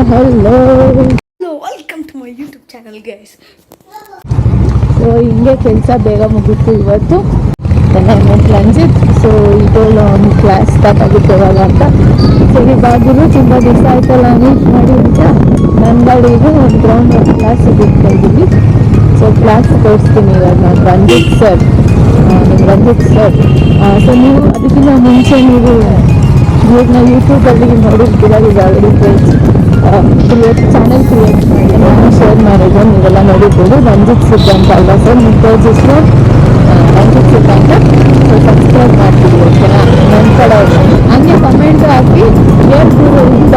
hello. Welcome to my YouTube channel, guys. So ಹಿಂಗೆ ಕೆಲಸ ಬೇಗ ಮುಗಿತು ಇವತ್ತು. ರಂಜಿತ್ ಸೊ ಇದೊಳ್ಳು ಅವ್ನು ಕ್ಲಾಸ್ ಸ್ಟಾರ್ಟ್ ಆಗುತ್ತೆ ಇವಾಗ ಅಂತ. ಸರಿ ಬಾಗಿಲು ತುಂಬ ದಿವಸ ಆಯ್ತಲ್ಲ ಮೀಟ್ ಮಾಡಿ ಅಂತ ನನ್ನ ಗಾಡಿಗೆ ಒಂದು ಗ್ರೌಂಡ್ ಕ್ಲಾಸ್ ಬಿಡ್ತಾ ಇದ್ದೀವಿ. ಸೊ ಕ್ಲಾಸ್ ತೋರಿಸ್ತೀನಿ ಇವಾಗ ನಾನು ರಂಜಿತ್ ಸರ್. ಸೊ ನೀವು ಅದಕ್ಕಿಂತ ಮುಂಚೆ ನೀವು ಇವ್ರನ್ನ ಯೂಟ್ಯೂಬಲ್ಲಿ ನೋಡಿರ್ತೀರ. ಈಗ ಆಲ್ರೆಡಿ ಚಾನಲ್ ಕ್ರಿಯೇಟ್ ಮಾಡಿ ನಾನು ಶೇರ್ ಮಾಡಿದ್ದು ನೀವೆಲ್ಲ ನೋಡಿರ್ಬೋದು. ರಂಜಿತ್ ಸಿದ್ಧ ಅಂತ ಅಲ್ವಾ ಸರ್ ನಿಮ್ಮ ಪೇಜ್ ಹೆಸರು? ರಂಜಿತ್ ಸಿದ್ಧ ಅಂತ. ಸೊ ಸಬ್ಸ್ಕ್ರೈಬ್ ಮಾಡ್ತೀವಿ ಓಕೆನಾ? ನನ್ನ ಕಡೆ ಹಂಗೆ ಕಮೆಂಟ್ ಹಾಕಿ ಹೇಳ್ತೀವಿ ಅಂತ.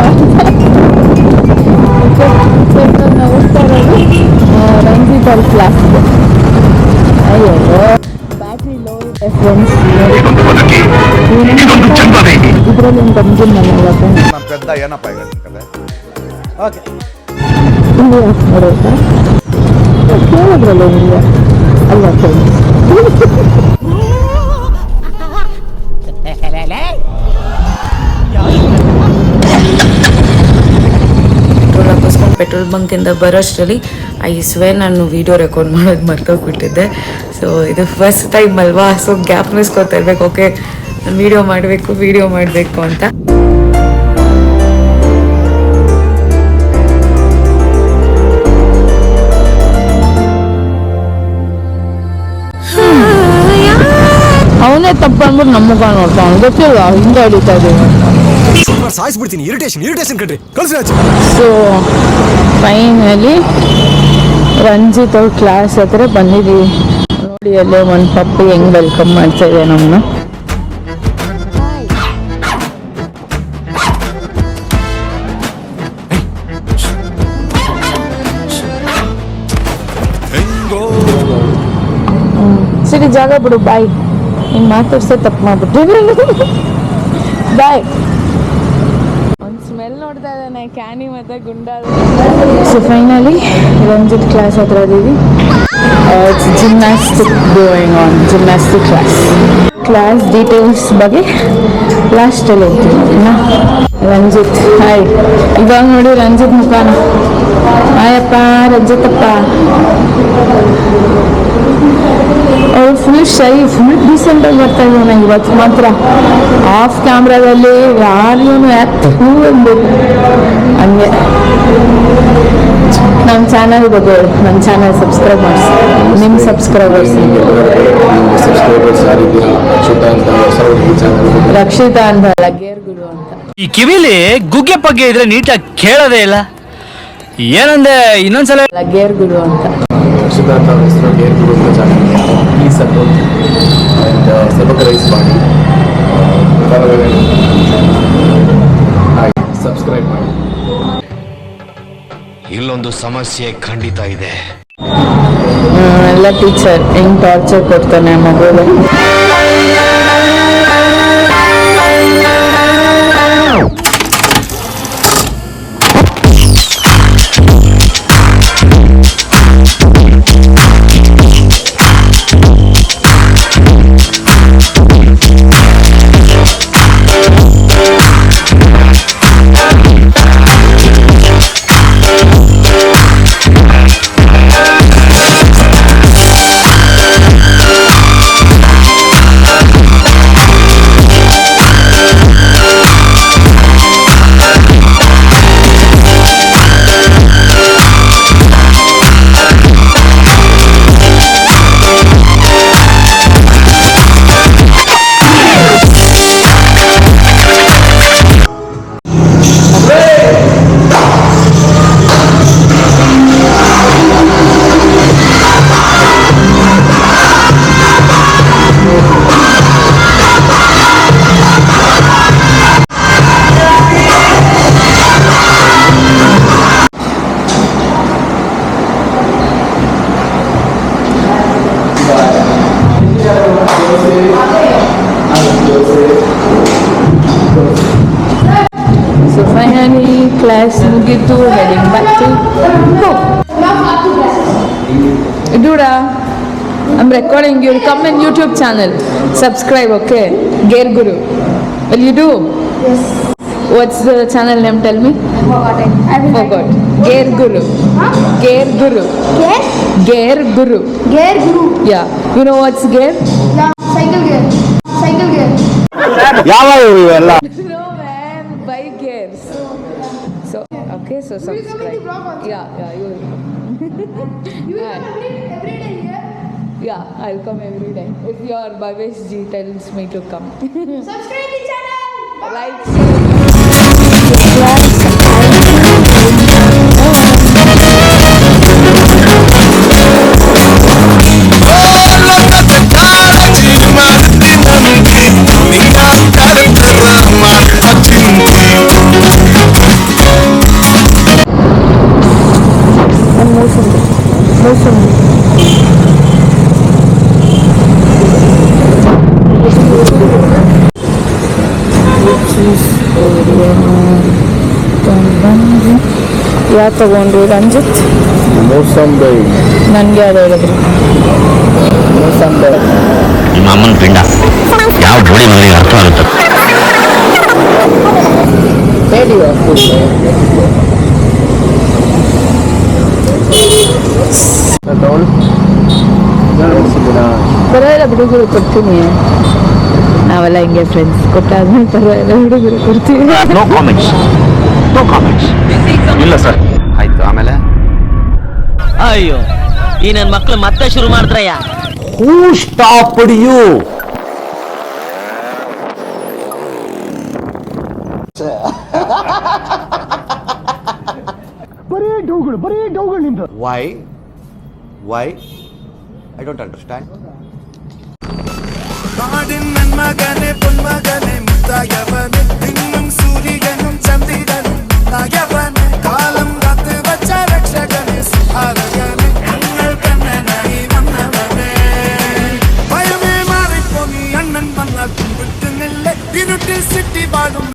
ನಾವು ಹೋಗ್ತಾ ಇರೋದು ರಂಜಿತ್ ಅವ್ರ ಕ್ಲಾಸ್ಗೆ. ಅಯ್ಯೋ ಬ್ಯಾಟ್ರಿ ಲೋ ಇದೆ ಫ್ರೆಂಡ್ಸ್. ಇದರಲ್ಲಿ ಒಂದು ಬಂದಿಲ್ಲ ನಾನು పెద్ద ಏನಪ್ಪ ಈಗ ಕತೆ ಓಕೆ ಇಲ್ಲಿ ನೋಡೋದಾ ಕೇಳಿದ್ರಲ್ಲ ನಿಮಗೆ ಅಲ್ಲ ಫ್ರೆಂಡ್ಸ್. ಪೆಟ್ರೋಲ್ ಬಂಕಿಂದ ಬರೋಷ್ಟರಲ್ಲಿ ಐ ಸ್ವೇರ್ ನಾನು ವಿಡಿಯೋ ರೆಕಾರ್ಡ್ ಮಾಡೋದು ಮರ್ತೋಗ್ಬಿಟ್ಟಿದ್ದೆ. ಸೊ ಇದು ಫಸ್ಟ್ ಟೈಮ್ ಅಲ್ವಾ, ಸೊ ಗ್ಯಾಪ್ ಮಿಸ್ಕೊತಾ ಇರ್ಬೇಕು. ಓಕೆ ನಾನು ವಿಡಿಯೋ ಮಾಡಬೇಕು ಅಂತ. ಅವನೇ ತಪ್ಪು ಅಂದ್ಬಿಟ್ಟು ನಮ್ಮಗ ನೋಡ್ತಾವ ಗೊತ್ತಿಲ್ಲ ಹಿಂಗೆ ಹೊಡಿತಾ ಇದ್ದೀವಿ. ಸಾಯಿಸ್ಬಿಡ್ತೀನಿ. ಇರಿಟೇಷನ್ ಕಣ್ರಿ ಕಳ್ಸಿ. ಸೊ ಫೈನಲಿ ರಂಜಿತ್ ಅವ್ರ ಕ್ಲಾಸ್ ಹತ್ರ ಬಂದಿದ್ದೀವಿ. ನೋಡಿ ಅಲ್ಲೇ ಒಂದು ಪಪ್ಪಿ ಹೆಂಗ್ ವೆಲ್ಕಮ್ ಮಾಡ್ತಾ ಇದೆ ನಮ್ಮನ್ನ. ಸರಿ ಜಾಗ ಬಿಡು ಬಾಯ್. ನೀನು ಮಾತಾಡ್ಸೇ ತಪ್ಪು ಮಾಡ್ಬಿಟ್ಟು ಬಾಯ್. ಒಂದು ಸ್ಮೆಲ್ ನೋಡ್ತಾ ಇದ್ದಾನೆ ಕ್ಯಾನಿ ಮತ್ತೆ ಗುಂಡ. ಸೊ ಫೈನಲಿ ರಂಜಿತ್ ಕ್ಲಾಸ್ ಹತ್ರ ಇದ್ದೀವಿ. It's gymnastic going on. Gymnastic class details ಬಗ್ಗೆ ಲಾಸ್ಟಲ್ಲಿ ಹೇಳ್ತೀನಿ ಓಕೆನಾ? ರಂಜಿತ್ ಹಾಯ್. ಇವಾಗ ನೋಡಿ ರಂಜಿತ್ ಮುಖಾನ. ಹಾಯಪ್ಪ ರಂಜಿತಪ್ಪ. ಅವ್ರು ಫುಲ್ ಶೈ, ಫುಲ್ ಡೀಸೆಂಟಾಗಿ ಬರ್ತಾ ಇದ್ದಾನೆ ಇವತ್ತು ಮಾತ್ರ. ಆಫ್ ಕ್ಯಾಮ್ರಾದಲ್ಲಿ ಯಾರಿಗೂ ಹೂ ಅನ್ಬೇಕು ಹಂಗೆ. ನಮ್ಮ ಚಾನಲ್ ಬಗ್ಗೆ ನನ್ನ ಚಾನಲ್ ಸಬ್ಸ್ಕ್ರೈಬ್ ಮಾಡಿಸಿ. ನಿಮ್ಮ ಸಬ್ಸ್ಕ್ರೈಬರ್ಸ್ ರಕ್ಷಿತಾ ಅಂತ ಅಲ್ಲ, ಗೇರ್ ಗುರು ಅಂತ. ಈ ಕಿವಿಲಿ ಗುಗ್ಗೆ ಪಗ್ಗೆ ಇದ್ರೆ ನೀಟಾಗಿ ಕೇಳೋದೇ ಇಲ್ಲ. ಏನಂದ್ರೆ ಇನ್ನೊಂದ್ಸಲ ಗೇರ್ ಗುರು ಅಂತ. ರಕ್ಷಿತಾಂತ ಹೆಸರು ಗೇರ್ ಗುರು ಅಂತ channel. Please support and subscribe ಮಾಡಿ. ಸಬ್ಸ್ಕ್ರೈಬ್ ಮಾಡಿ. ಇಲ್ಲೊಂದು ಸಮಸ್ಯೆ ಖಂಡಿತ ಇದೆ. ಎಲ್ಲ ಟೀಚರ್ ಹೆಂಗ್ ಟಾರ್ಚರ್ ಕೊಡ್ತಾನೆ ಮಗಳು. So finally class mugitu, heading back to home. Duda, I'm recording you. Come in YouTube channel. Subscribe, okay? Gear Guru. Will you do? Yes. What's the channel name? Tell me. Forgot. Gear Guru. Gear Guru. Gear Guru. Yeah. You know what's gear? Cycle gear. ಯಾವಾಗ ಇವೆಲ್ಲ No man. Buy gears. So okay. So subscribe. Yeah. You will come. Every day here. Yeah. I'll come every day. If your Bhavesh ji tells me to come. Subscribe the channel. Like. ಯಾಕೆ ತಗೊಂಡ್ರಿ ರಂಜಿತ್? ಮೋಸಂಬಿ. ನನಗೆ ಅದು ಹೇಳಿದ್ರು. ಮೋಸಂಬಿ. ನಿಮ್ಮ ಅಮ್ಮನ ಪಿಂಡ ಯಾವ ಗೋಳಿ ಮಗನಿಗೆ ಅರ್ಥ ಆಗುತ್ತೆ. ಹೇಳಿ ಪರವಾಗಿಲ್ಲ ಹುಡುಗರು ಕೊಡ್ತೀನಿ. ನಾವೆಲ್ಲ ಹಿಂಗೆ ಫ್ರೆಂಡ್ಸ್ ಕೊಟ್ಟಾದ್ಮೇಲೆ ಪರವಾಗಿಲ್ಲ ಹುಡುಗರು ಕೊಡ್ತೀವಿ. No comments. ಇಲ್ಲ ಸರ್. ಆಯ್ತು ಆಮೇಲೆ ಅಯ್ಯೋ ಈ ನನ್ನ ಮಕ್ಳು ಮತ್ತೆ ಶುರು ಮಾಡಿದ್ರಯ್ಯ. ಹೂ ಸ್ಟಾಪ್ಡ್ ಯು? ಬರೀ ಡೌಗಳು ನಿಂದು. Why I don't understand. ಮಗನೆ ಪುನ್ಮಗನೆ ಮುದ್ದಾಯವನೆ ಇನ್ನுം സൂര്യനും ചന്ദ്രനും നായവനെ കാലം കാത്ത് വച്ച രക്ഷകനെ സുഹാരകനെ ഞങ്ങൾ കണ്ണനായി വന്നവനെ ഭയമേ മാറിപ്പോ നീ അണ്ണൻ വന്നാൽ വിട്ടുന്നില്ല ഇരുട്ടിൽ സിറ്റി വാഴും